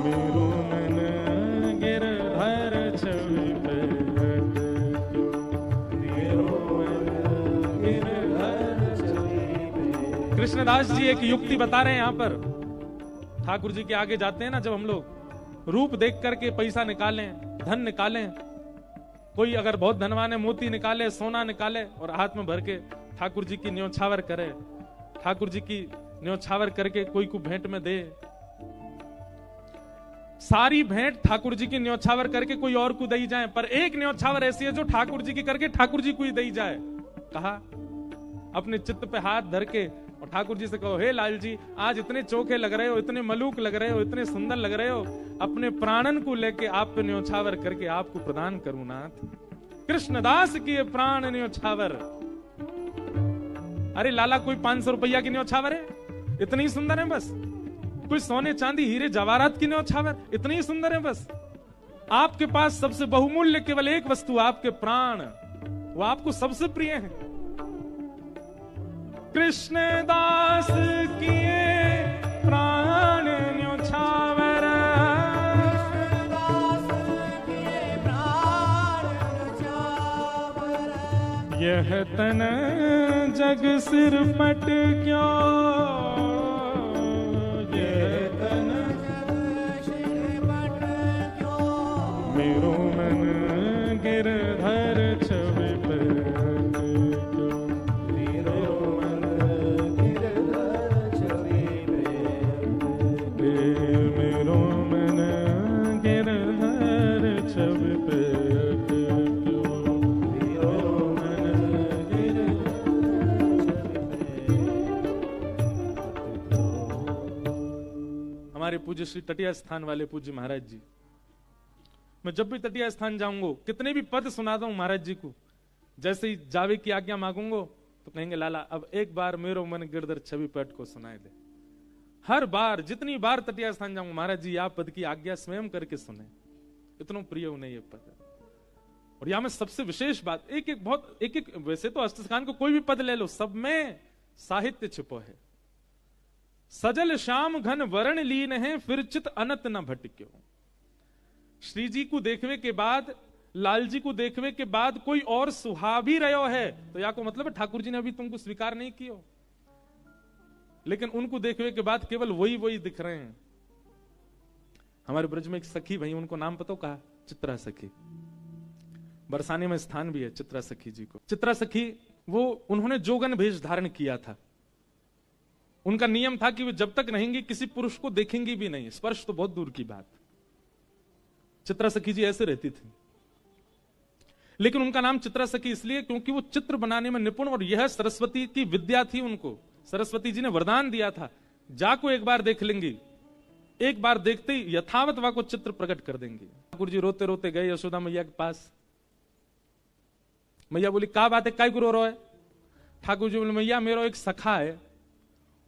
मेरो मन गिरधर छवि पे अट क्यों, मेरो मन गिरधर छवि पे। कृष्णदास जी एक युक्ति बता रहे हैं यहाँ पर। ठाकुर जी के आगे जाते हैं ना जब हम लोग, रूप देख करके पैसा निकालें, धन निकालें, कोई अगर बहुत धनवान है मोती निकाले, सोना निकाले और हाथ में भर के ठाकुर जी की न्योछावर करे, ठाकुर जी की न्योछावर करके कोई को भेंट में दे। सारी भेंट ठाकुर जी की न्योछावर करके कोई और को दई जाए, पर एक न्योछावर ऐसी है जो ठाकुर जी की करके ठाकुर जी को ही दई जाए। कहा अपने चित्त पे हाथ धर के और ठाकुर जी से कहो, हे लाल जी आज इतने चोखे लग रहे हो, इतने मलूक लग रहे हो, इतने सुंदर लग रहे हो, अपने प्राणन को लेके आप पे न्योछावर करके आपको प्रदान करूं नाथ। कृष्णदास की प्राण न्योछावर। अरे लाला कोई 500 रुपया की न्योछावर है, इतनी सुंदर है बस। कोई सोने चांदी हीरे जवाहरात की न्योछावर, इतनी ही सुंदर है बस। आपके पास सबसे बहुमूल्य केवल एक वस्तु, आपके प्राण, वो आपको सबसे प्रिय है। कृष्णदास किए प्राण न्योछावर, यह तन जग सिर पट क्यों, यह हमारे पूज्य श्री तटिया स्थान वाले पूज्य महाराज जी, मैं जब भी तटिया स्थान जाऊंगा कितने भी पद सुना दूं महाराज जी को, जैसे ही जावे की आज्ञा मांगूंगा तो कहेंगे लाला अब एक बार मेरो मन गिरधर छवि पट को सुनाए दे। हर बार जितनी बार तटिया स्थान जाऊंगा महाराज जी आप पद की आज्ञा स्वयं करके सुने, इतना प्रिय उन्हें ये पद है। और यहां में सबसे विशेष बात, एक वैसे तो अष्टकान को कोई भी पद ले लो, सब में साहित्य छुपो है। सजल श्याम घन वर्ण लीन है, फिर चित अनत न भटक्यो। श्री जी को देखने के बाद, लाल जी को देखने के बाद कोई और सुहा भी रहो है तो या को मतलब ठाकुर जी ने अभी तुमको स्वीकार नहीं किया, लेकिन उनको देखने के बाद केवल वही दिख रहे हैं। हमारे ब्रज में एक सखी भाई, उनको नाम पता कहा, चित्रा सखी। बरसाने में स्थान भी है चित्रा सखी जी को। चित्रा सखी वो उन्होंने जोगन भेष धारण किया था। उनका नियम था कि वे जब तक रहेंगी किसी पुरुष को देखेंगी भी नहीं, स्पर्श तो बहुत दूर की बात। चित्रा सखी जी ऐसे रहती थी, लेकिन उनका नाम चित्रा सखी इसलिए क्योंकि वो चित्र बनाने में निपुण, और यह सरस्वती की विद्या थी। उनको सरस्वती जी ने वरदान दिया था, जाको एक बार देख लेंगी, एक बार देखते ही यथावत वा को चित्र प्रकट कर देंगे। ठाकुर जी रोते रोते गए यशोदा मैया के पास। मैया बोली क्या बात है, काय को रो रहा है? ठाकुर जी बोले मैया मेरा एक सखा है,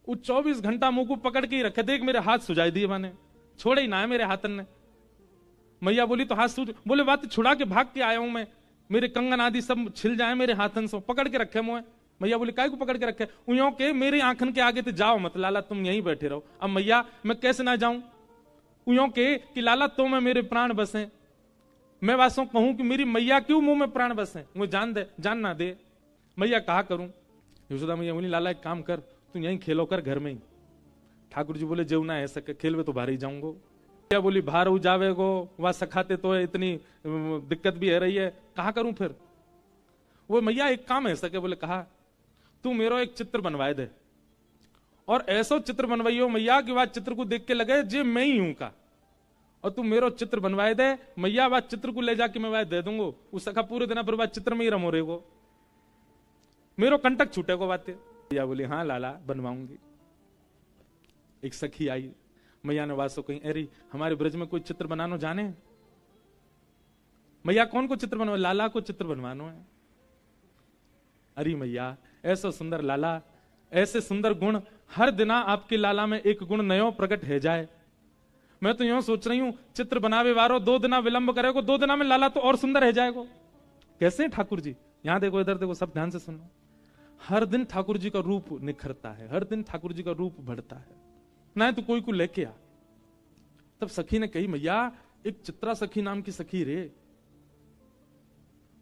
वो 24 घंटा मुंह को पकड़ के ही रखे, देख मेरे हाथ सुझाई दिए, मैंने छोड़े ही ना है मेरे हाथन ने। मैया बोली तो हाथ सूझ, बोले बात छुड़ा के भाग के आया हूं मैं, मेरे कंगन आदि सब छिल जाए मेरे हाथन से, पकड़ के रखे मुझे। मैया बोली काय को पकड़ के रखे? उयों के मेरे आंखन के आगे तो जाओ मत लाला, तुम यहीं बैठे रहो। अब मैया मैं कैसे ना जाऊं? उयों के कि लाला तो मैं मेरे प्राण बसे, मैं वासों कहूं कि मेरी मैया क्यों मुंह में प्राण बसे, मुझे जान दे, जान ना दे। मैया कहा करूं? यशोदा मैया बोली लाला एक काम कर, तू यहीं खेलो कर घर में ही। ठाकुर जी बोले जेऊ ना है सके, खेलवे तो बाहर ही जाऊंगो। क्या बोली बाहर हो जावेगो, वहां सखाते तो है, इतनी दिक्कत भी है रही है, कहा करूं फिर? वो मैया एक काम है सके, बोले कहा तू मेरा एक चित्र बनवाए दे, और ऐसा चित्र बनवाइयो मैया कि वह चित्र को देख के लगे जे मैं ही हूं का, और तू मेरा चित्र बनवाए दे मैया, वह चित्र को ले जाके मैं वह दे दूंगो, उस सखा पूरे दिन पर वह चित्र में ही रमो रहेगो, मेरो कंटक छूटेगो बातें। मैया बोली हाँ लाला बनवाऊंगी। एक सखी आई, मैया ने वासो कहीं अरे हमारे ब्रज में कोई चित्र बनानो जाने? मैया कौन को चित्र बनवा? लाला को चित्र बनवानो है। अरे मैया ऐसा सुंदर लाला, ऐसे सुंदर गुण, हर दिना आपके लाला में एक गुण नयो प्रकट है जाए। मैं तो यूं सोच रही हूं चित्र बनावे वारो 2 दिना विलंब करेगो, 2 दिना में लाला तो और सुंदर है जाएगो। कैसे ठाकुर जी? यहां देखो इधर देखो, सब ध्यान से सुनो। हर दिन ठाकुर जी का रूप निखरता है, हर दिन ठाकुर जी का रूप बढ़ता है, ना तो कोई को लेके आ। तब सखी ने कही मैया एक चित्रा सखी नाम की सखी रे,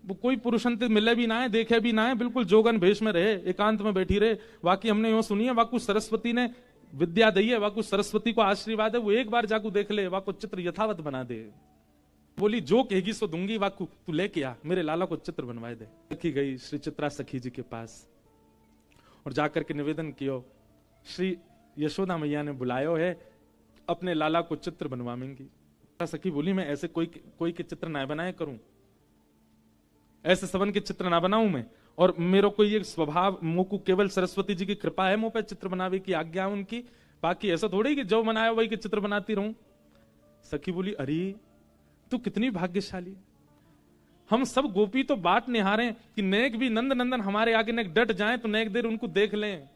वो कोई पुरुषंत मिले भी ना है, देखे भी ना है, बिल्कुल जोगन भेष में रहे, एकांत में बैठी रहे। वाकई हमने यूं सुनी है, वाकु सरस्वती ने विद्या दी है, वाकु सरस्वती को आशीर्वाद है, वो एक बार जाकू देख ले, वाकु चित्र यथावत बना दे। बोली जो कहेगी सो दूंगी, वाकु तू लेके आ, मेरे लाला को चित्र बनवाए दे। सखी गई श्री चित्रा सखी जी के पास और जाकर के निवेदन कियो, श्री यशोदा मैया ने बुलायो है, अपने लाला को चित्र बनवाएंगी। सखी बोली मैं ऐसे कोई के चित्र ना बनाए करूं, ऐसे सबन के चित्र ना बनाऊं मैं, और मेरा कोई ये स्वभाव, मुंह को केवल सरस्वती जी की कृपा है मुंह पे चित्र बनावे की आज्ञा उनकी, बाकी ऐसा थोड़ी कि जो बनाया वही के चित्र बनाती रहूं। सखी बोली अरे तू कितनी भाग्यशाली, हम सब गोपी तो बाट निहारे कि नेक भी नंद नंदन हमारे आगे नेक डट जाए तो नेक देर उनको देख लें।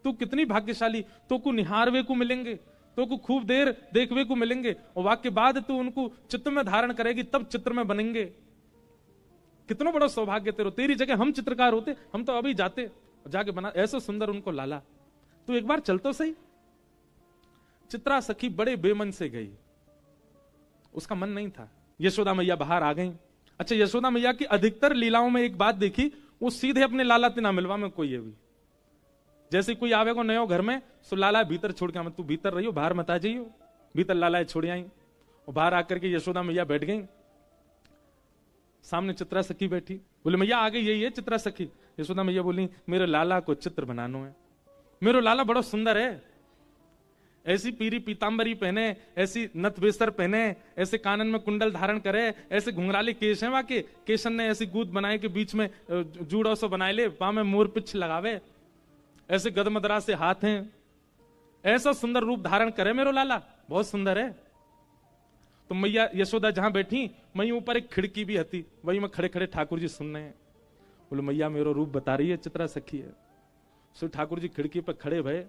तू कितनी भाग्यशाली, तो को निहारवे को मिलेंगे, तो को खूब देर देखवे को मिलेंगे, और वाक्य बाद तू उनको चित्त में धारण करेगी तब चित्र में बनेंगे। कितना बड़ा सौभाग्य तेरो, तेरी जगह हम चित्रकार होते, हम तो अभी जाते जाके बना ऐसा सुंदर उनको लाला, तू एक बार चल तो सही। चित्रा सखी बड़े बेमन से गई, उसका मन नहीं था। यशोदा मैया बाहर आ गई। अच्छा यशोदा मैया की अधिकतर लीलाओं में एक बात देखी, वो सीधे अपने लाला से ना मिलवा में कोई है भी, जैसे कोई आवेगो नयो घर में सो लाला भीतर छोड़ के, तू भीतर रहियो बाहर मत आ जाइयो, भीतर लाला छोड़ आई। और बाहर आकर के यशोदा मैया बैठ गई, सामने चित्रा सखी बैठी। बोले मैया आ गई, यही है चित्रा सखी। यशोदा मैया बोली मेरे लाला को चित्र बनानो है, मेरा लाला बड़ा सुंदर है, ऐसी पीरी पीतांबरी पहने, ऐसी नथ बेस्तर पहने, ऐसे कानन में कुंडल धारण करे, ऐसे घुंघराले केश हैं वाके, केशन ने ऐसी गूद बनाए के बीच में जूड़ो सो बनाए ले, पाँव में मोर पिछ लगावे, ऐसे गदमदरा से हाथ हैं, ऐसा सुंदर रूप धारण करे मेरो लाला, बहुत सुंदर है। तो मैया यशोदा जहां बैठी, वहीं ऊपर एक खिड़की भी हती, वहीं में खड़े खड़े ठाकुर जी सुन रहे हैं। बोले मैया मेरो रूप बता रही है, चित्रा सखी है। सो ठाकुर जी खिड़की पर खड़े भये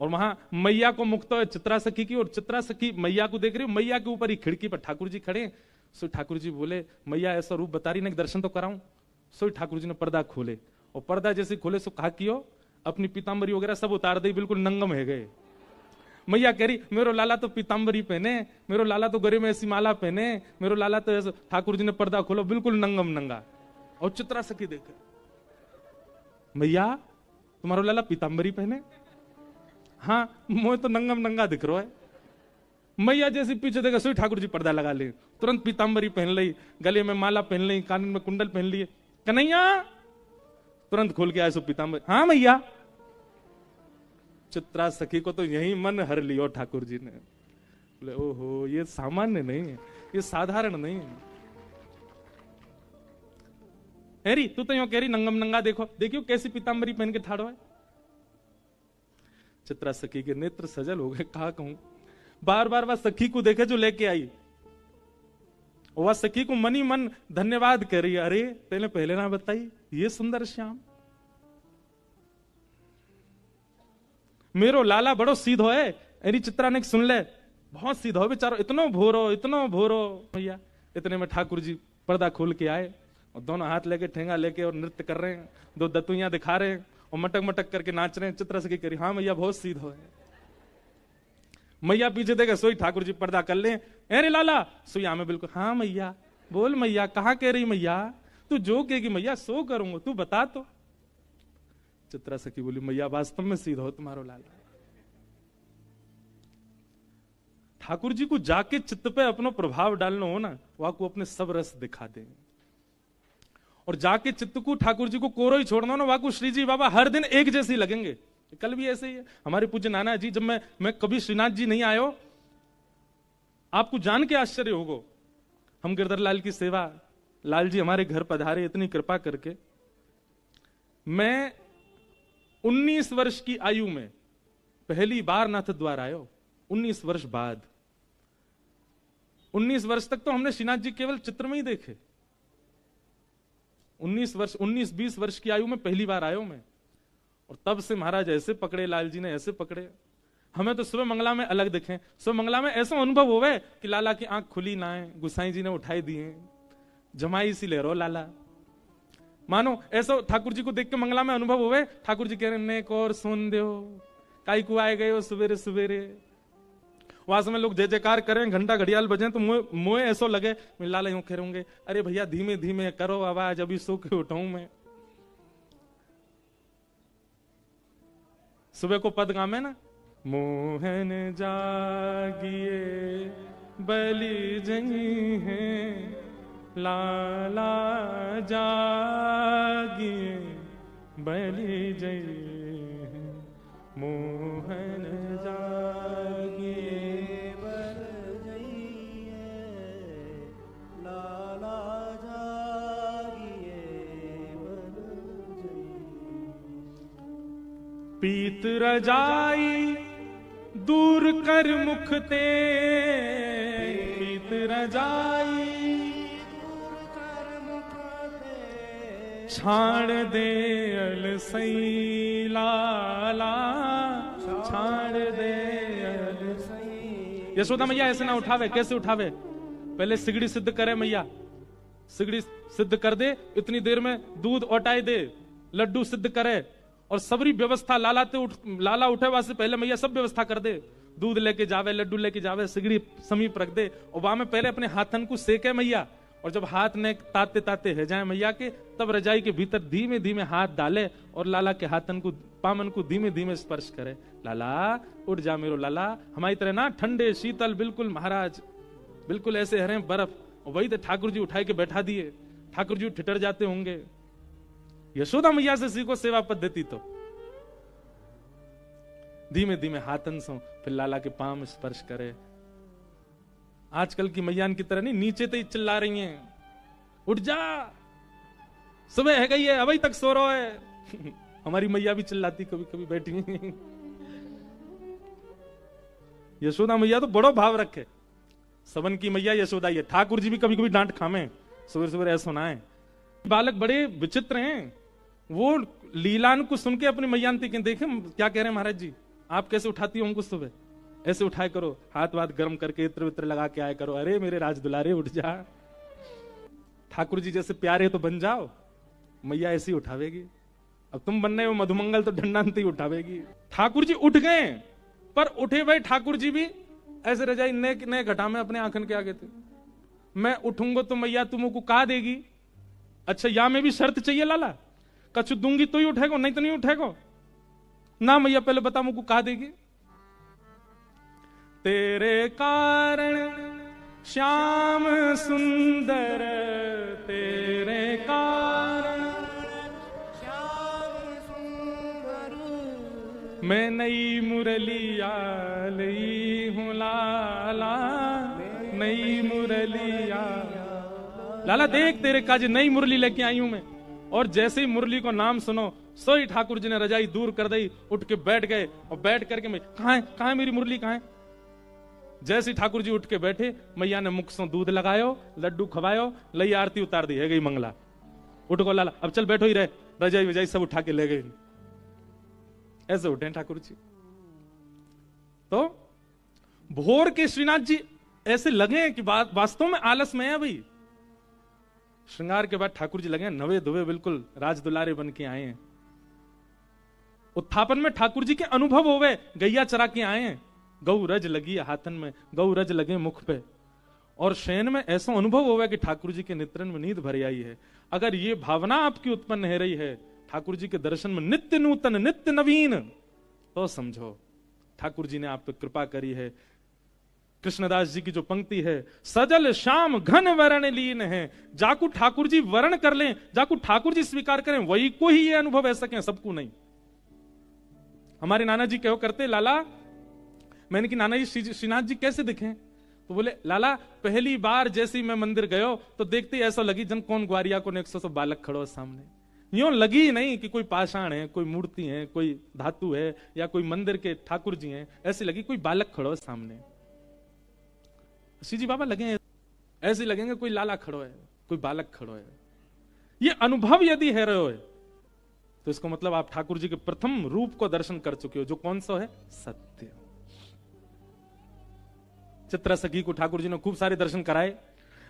और वहां मैया को मुक्त है चित्रा सखी की, और चित्रा सखी मैया को देख रही, मैया के ऊपर ही खिड़की पर ठाकुर जी खड़े। सो ठाकुर जी बोले मैया ऐसा रूप बता रही ना, दर्शन तो कराऊं। सो ठाकुर जी ने पर्दा खोले, और पर्दा जैसे खोले सो कहा कियो अपनी पीताम्बरी वगैरह सब उतार दी, बिल्कुल नंगम है गए। मैया कह रही मेरो लाला तो पीताम्बरी पहने, मेरो लाला तो गले में ऐसी माला पहने, मेरो लाला तो ऐसा। ठाकुर जी ने पर्दा खोलो, बिल्कुल नंगम नंगा। और चित्रा सखी देखे, मैया तुम्हारो लाला पीताम्बरी पहने? हाँ मुझे तो नंगम नंगा दिख रहा है। मैया जैसे पीछे देखा, सोई ठाकुर जी पर्दा लगा ले, तुरंत पीताम्बरी पहन ली, गले में माला पहन ली, कान में कुंडल पहन लिए। कन्हैया तुरंत खोल के आए सो पीताम्बरी। हाँ मैया। चित्रा सखी को तो यही मन हर लियो ठाकुर जी ने। बोले ओहो ये सामान्य नहीं है, ये साधारण नहीं है। हेरी तू तो यूं कह रही नंगम नंगा, देखो देखियो कैसी पीताम्बरी पहन के ठाड़ो है। चित्रा सखी के नेत्र सजल हो गए, कहा कहूं। बार बार वह सखी को देखे जो लेके आई, वह सखी को मनी मन धन्यवाद कर रही। अरे तेने पहले ना बताई, ये सुंदर श्याम मेरो लाला बड़ो सीधो है। अरे चित्रा ने सुन ले, बहुत सीधो है बेचारो, इतनो भोरो भैया। इतने में ठाकुर जी पर्दा खोल के आए और दोनों हाथ लेके ठेंगा लेके और नृत्य कर रहे हैं, दो दतुइयां दिखा रहे हैं और मटक मटक करके नाच रहे हैं। चित्रा सखी कह रही हाँ मैया बहुत सीधो है। मैया पीछे देखे, सोई ठाकुर जी पर्दा कर ले। अरे लाला सोई में बिल्कुल। हाँ मैया बोल मैया, कहाँ कह रही मैया? तू जो कहेगी मैया सो करूंगा, तू बता तो। चित्रा सखी बोली मैया वास्तव में सीधा हो तुम्हारो लाला। ठाकुर जी को जाके चित्त पे अपनो प्रभाव डालना हो ना, वह को अपने सब रस दिखा दे, और जाके चित्त को ठाकुर जी को कोरो ही छोड़ना हो ना, वह को श्री जी बाबा हर दिन एक जैसे ही लगेंगे। कल भी ऐसे ही है हमारे पूज्य नाना जी, जब मैं कभी श्रीनाथ जी नहीं आयो, आपको जान के आश्चर्य होगा। हम गिरधर लाल की सेवा, लाल जी हमारे घर पधारे इतनी कृपा करके। मैं 19 वर्ष की आयु में पहली बार नाथ द्वार आयो, 19 वर्ष बाद। 19 वर्ष तक तो हमने श्रीनाथ जी केवल चित्र में ही देखे। 19-20 वर्ष की आयु में पहली बार आयो मैं, और तब से महाराज ऐसे पकड़े, लाल जी ने ऐसे पकड़े। हमें तो सुबह मंगला में अलग दिखे, सुबह मंगला में ऐसा अनुभव होवे कि लाला की आंख खुली ना है, गुसाई जी ने उठाई दिए, जमाई सी ले रो लाला। मानो ऐसा ठाकुर जी को देख के मंगला में अनुभव होवे, ठाकुर जी कह रहे नेक और सुन दो, काई को आए गए हो सवेरे सवेरे। वहां समय लोग जय जयकार करें, घंटा घड़ियाल बजे, तो मुझे ऐसा लगे लाला यूं कह होंगे, अरे भैया धीमे धीमे करो आवाज, अभी सो के उठाऊं मैं। सुबह को पद गामे ना, मोहन जागिए बलि जई है, लाला जागिए बलि जई है, मोहन जागिए
बल जई है, लाला जागिए बल जई।
पीत रजाई दूर कर मुख ते, पीत रजाई छाड़ दे अलसई लाला, छाड़ दे अलसई। यशोदा मैया ऐसे ना उठावे, कैसे उठावे? पहले सिगड़ी सिद्ध करे मैया, सिगड़ी सिद्ध कर दे, इतनी देर में दूध औटाई दे, लड्डू सिद्ध करे, और सबरी व्यवस्था लाला उठे वास्ते पहले मैया सब व्यवस्था कर दे। दूध लेके जावे, लड्डू लेके जावे, सिगड़ी समीप रख दे, और वहां में पहले अपने हाथन को सेके मैया, और जब हाथ ने ताते ताते है जाए मैया के, तब रजाई के भीतर धीमे धीमे हाथ डाले और लाला के हाथन को, पामन को धीमे धीमे स्पर्श करे। लाला उठ जा मेरो लाला, हमारी तरह ना ठंडे शीतल बिल्कुल महाराज, बिल्कुल ऐसे हरे बर्फ। और वही तो ठाकुर जी उठाए के बैठा दिए, ठाकुर जी ठिठर जाते होंगे। यशोदा मैया से सीखो सेवा पद्धति, तो धीमे धीमे हाथन सो फिर लाला के पाम स्पर्श करे। आजकल की मैयान की तरह नहीं नीचे तो ही चिल्ला रही हैं, उठ जा सुबह है गई है अभी तक सो रहा है। हमारी मैया भी चिल्लाती कभी कभी बैठी। यशोदा मैया तो बड़ो भाव रखे, सबन की मैया यशोदा ये। ठाकुर जी भी कभी कभी डांट खामे, सुबह सुबह ऐसा सुनाए। बालक बड़े विचित्र हैं, वो लीलान को सुन के अपनी मैयांती के देखे क्या कह रहे हैं महाराज जी, आप कैसे उठाती हो हमको सुबह, ऐसे उठाए करो, हाथ वाथ गर्म करके इत्र वित्र लगा के आए करो। अरे मेरे राज दुलारे उठ जा, ठाकुर जी जैसे प्यारे तो बन जाओ, मैया ऐसी उठावेगी। अब तुम बनने हो मधुमंगल तो ढंडांती उठावेगी। ठाकुर जी उठ गए, पर उठे भाई ठाकुर जी भी ऐसे रजाई नए घटा में अपने आंखन के आगे थे। मैं उठूंगा तो मैया तुमको कहा देगी, अच्छा या में भी शर्त चाहिए लाला, कछु दूंगी तो ही उठेगा, नहीं तो नहीं उठेगा ना। मैया पहले बता मुझको कहा देगी। तेरे कारण श्याम सुंदर, तेरे कारण
श्याम सुंदर,
मैं नई मुरलिया ली हूं लाला, नई मुरलिया। लाला देख तेरे काज नई मुरली लेके आई हूं मैं। और जैसे ही मुरली को नाम सुनो, सोई ठाकुर जी ने रजाई दूर कर दी, उठ के बैठ गए। और बैठ करके मैं कहां है मेरी मुरली कहां है। जैसे ही ठाकुर जी उठ के बैठे, मैया ने मुख से दूध लगायो, लड्डू खवायो, लई आरती उतार दी, है गई मंगला। उठ गो लाला, अब चल बैठो ही रहे, रजाई वजाई सब उठा के ले गए। ऐसे उठे ठाकुर जी। तो भोर के श्रीनाथ जी ऐसे लगे कि वास्तव में आलस में है भाई। श्रृंगार के बाद ठाकुर जी लगे नवे धुवे बिल्कुल राज दुलारे बन के आए हैं। उत्थापन में ठाकुर जी के अनुभव होवे, गैया चरा के आए हैं, गौ रज लगी हाथन में, गौ रज लगे मुख पे। और शयन में ऐसा अनुभव होगा कि ठाकुर जी के नेत्रन में नींद भर आई है। अगर ये भावना आपकी उत्पन्न हो रही है ठाकुर जी के दर्शन में नित्य नूतन नित्य नवीन, तो समझो ठाकुर जी ने आप पे कृपा करी है। कृष्णदास जी की जो पंक्ति है, सजल श्याम घन वरण लीन है, जाकू ठाकुर जी वर्ण कर लें, जाकू ठाकुर जी स्वीकार करें, वही को ही ये अनुभव ऐसा सके, सबको नहीं। हमारे नाना जी कहो करते, लाला मैंने कि नाना जी श्रीनाथ जी कैसे दिखे, तो बोले लाला पहली बार जैसे ही मैं मंदिर गयो तो देखते ही ऐसा लगी जन कौन ग्वारिया को 100 बालक खड़ो सामने। यूं लगी नहीं कि कोई पाषाण है, कोई मूर्ति है, कोई धातु है, या कोई मंदिर के ठाकुर जी हैं, ऐसे लगी कोई बालक खड़ो सामने। जी बाबा लगे ऐसे लगेंगे कोई लाला खड़ो है, कोई बालक खड़ो है। ये अनुभव यदि है रहे हो तो इसको मतलब आप ठाकुर जी के प्रथम रूप को दर्शन कर चुके हो, जो कौन सा है, सत्य। चित्रा सखी को ठाकुर जी ने खूब सारे दर्शन कराए।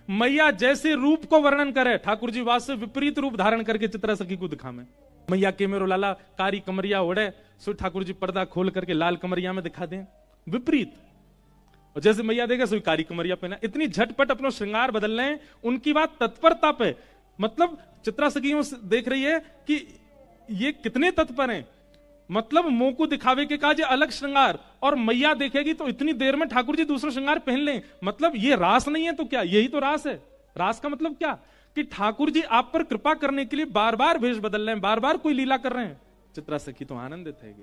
मैया जैसे रूप को वर्णन करे, ठाकुर जी वास्तव विपरीत रूप धारण करके चित्रा सखी को दिखा में। मैया के मेरो लाला कारी कमरिया ओढ़े, सो ठाकुर जी पर्दा खोल करके लाल कमरिया में दिखा दें, विपरीत। और जैसे मैया देगा सोई कारी कमरिया पहना। इतनी झटपट अपना श्रृंगार बदल रहे हैं, उनकी बात तत्परता पे, मतलब चित्रा सखी देख रही है कि ये कितने तत्पर हैं, मतलब मुंह को दिखावे के काज अलग श्रृंगार, और मैया देखेगी तो इतनी देर में ठाकुर जी दूसरा श्रृंगार पहन लें। मतलब ये रास नहीं है तो क्या, यही तो रास है। रास का मतलब क्या, कि ठाकुर जी आप पर कृपा करने के लिए बार बार भेष बदल रहे हैं, बार बार कोई लीला कर रहे हैं। चित्रा सखी तो आनंदित है।